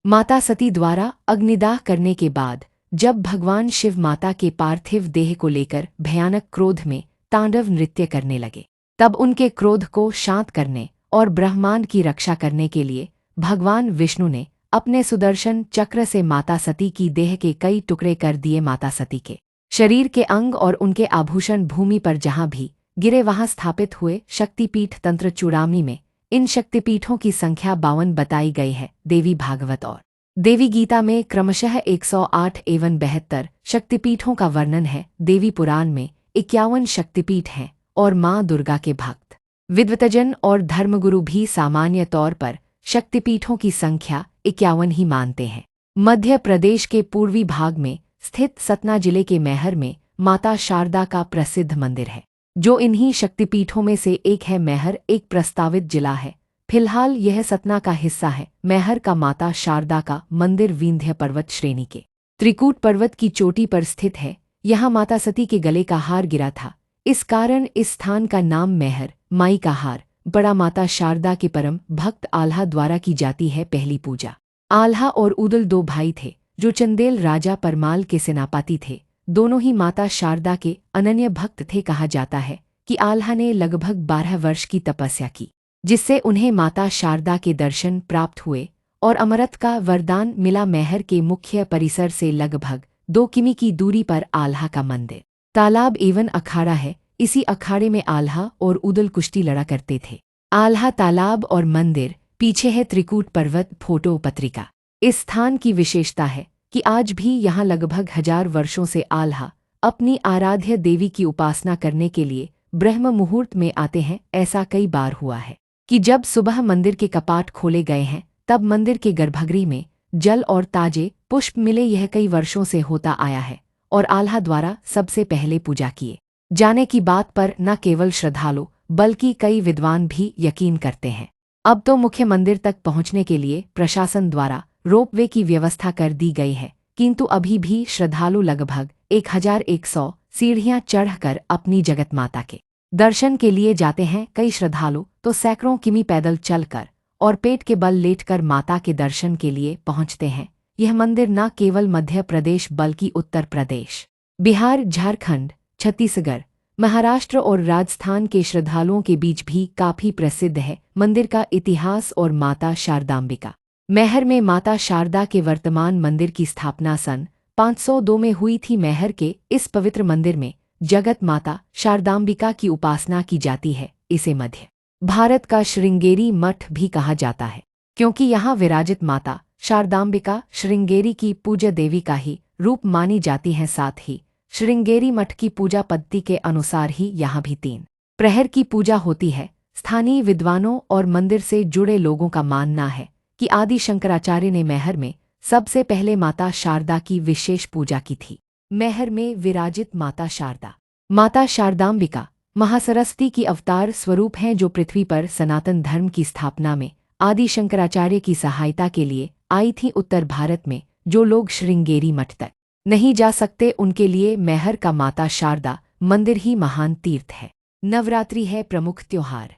माता सती द्वारा अग्निदाह करने के बाद जब भगवान शिव माता के पार्थिव देह को लेकर भयानक क्रोध में तांडव नृत्य करने लगे, तब उनके क्रोध को शांत करने और ब्रह्मांड की रक्षा करने के लिए भगवान विष्णु ने अपने सुदर्शन चक्र से माता सती की देह के कई टुकड़े कर दिए। माता सती के शरीर के अंग और उनके आभूषण भूमि पर जहां भी गिरे वहां स्थापित हुए। शक्तिपीठ तंत्र चूड़ामणि में इन शक्तिपीठों की संख्या 52 बताई गई है। देवी भागवत और देवी गीता में क्रमशः 108 एवं 72 शक्तिपीठों का वर्णन है। देवी पुराण में 51 शक्तिपीठ हैं और माँ दुर्गा के भक्त विद्वतजन और धर्मगुरु भी सामान्य तौर पर शक्तिपीठों की संख्या 51 ही मानते हैं। मध्य प्रदेश के पूर्वी भाग में स्थित सतना जिले के मैहर में माता शारदा का प्रसिद्ध मंदिर है, जो इन्हीं शक्तिपीठों में से एक है। मैहर एक प्रस्तावित जिला है, फिलहाल यह सतना का हिस्सा है। मैहर का माता शारदा का मंदिर विंध्य पर्वत श्रेणी के त्रिकूट पर्वत की चोटी पर स्थित है। यहाँ माता सती के गले का हार गिरा था, इस कारण इस स्थान का नाम मैहर माई का हार बड़ा माता शारदा के परम भक्त आल्हा द्वारा की जाती है। पहली पूजा आल्हा और उदल दो भाई थे जो चंदेल राजा परमाल के सेनापति थे। दोनों ही माता शारदा के अनन्य भक्त थे। कहा जाता है कि आल्हा ने लगभग 12 वर्ष की तपस्या की, जिससे उन्हें माता शारदा के दर्शन प्राप्त हुए और अमरत का वरदान मिला। मैहर के मुख्य परिसर से लगभग 2 किमी की दूरी पर आल्हा का मंदिर, तालाब एवं अखाड़ा है। इसी अखाड़े में आल्हा और उदल कुश्ती लड़ा करते थे। आल्हा तालाब और मंदिर पीछे है त्रिकूट पर्वत फोटो पत्रिका। इस स्थान की विशेषता है कि आज भी यहाँ लगभग 1000 वर्षों से आल्हा अपनी आराध्य देवी की उपासना करने के लिए ब्रह्म मुहूर्त में आते हैं। ऐसा कई बार हुआ है कि जब सुबह मंदिर के कपाट खोले गए हैं तब मंदिर के गर्भगृह में जल और ताजे पुष्प मिले। यह कई वर्षों से होता आया है और आल्हा द्वारा सबसे पहले पूजा किए जाने की बात पर न केवल श्रद्धालु बल्कि कई विद्वान भी यकीन करते हैं। अब तो मुख्य मंदिर तक पहुंचने के लिए प्रशासन द्वारा रोपवे की व्यवस्था कर दी गई है, किंतु अभी भी श्रद्धालु लगभग 1100 सीढ़ियां चढ़कर अपनी जगत माता के दर्शन के लिए जाते हैं। कई श्रद्धालु तो सैकड़ों किमी पैदल चलकर और पेट के बल लेटकर माता के दर्शन के लिए पहुंचते हैं। यह मंदिर न केवल मध्य प्रदेश बल्कि उत्तर प्रदेश, बिहार, झारखंड, छत्तीसगढ़, महाराष्ट्र और राजस्थान के श्रद्धालुओं के बीच भी काफी प्रसिद्ध है। मंदिर का इतिहास और माता शारदांबिका। मैहर में माता शारदा के वर्तमान मंदिर की स्थापना सन 502 में हुई थी। मैहर के इस पवित्र मंदिर में जगत माता शारदांबिका की उपासना की जाती है। इसे मध्य भारत का श्रृंगेरी मठ भी कहा जाता है, क्योंकि यहाँ विराजित माता शारदांबिका श्रृंगेरी की पूज्य देवी का ही रूप मानी जाती हैं। साथ ही श्रृंगेरी मठ की पूजा पद्धति के अनुसार ही यहाँ भी 3 प्रहर की पूजा होती है। स्थानीय विद्वानों और मंदिर से जुड़े लोगों का मानना है कि आदि शंकराचार्य ने मैहर में सबसे पहले माता शारदा की विशेष पूजा की थी। मैहर में विराजित माता शारदा, माता शारदांबिका महासरस्वती की अवतार स्वरूप हैं, जो पृथ्वी पर सनातन धर्म की स्थापना में आदि शंकराचार्य की सहायता के लिए आई थी। उत्तर भारत में जो लोग श्रृंगेरी मठ तक नहीं जा सकते, उनके लिए मैहर का माता शारदा मंदिर ही महान तीर्थ है। नवरात्रि है प्रमुख त्योहार।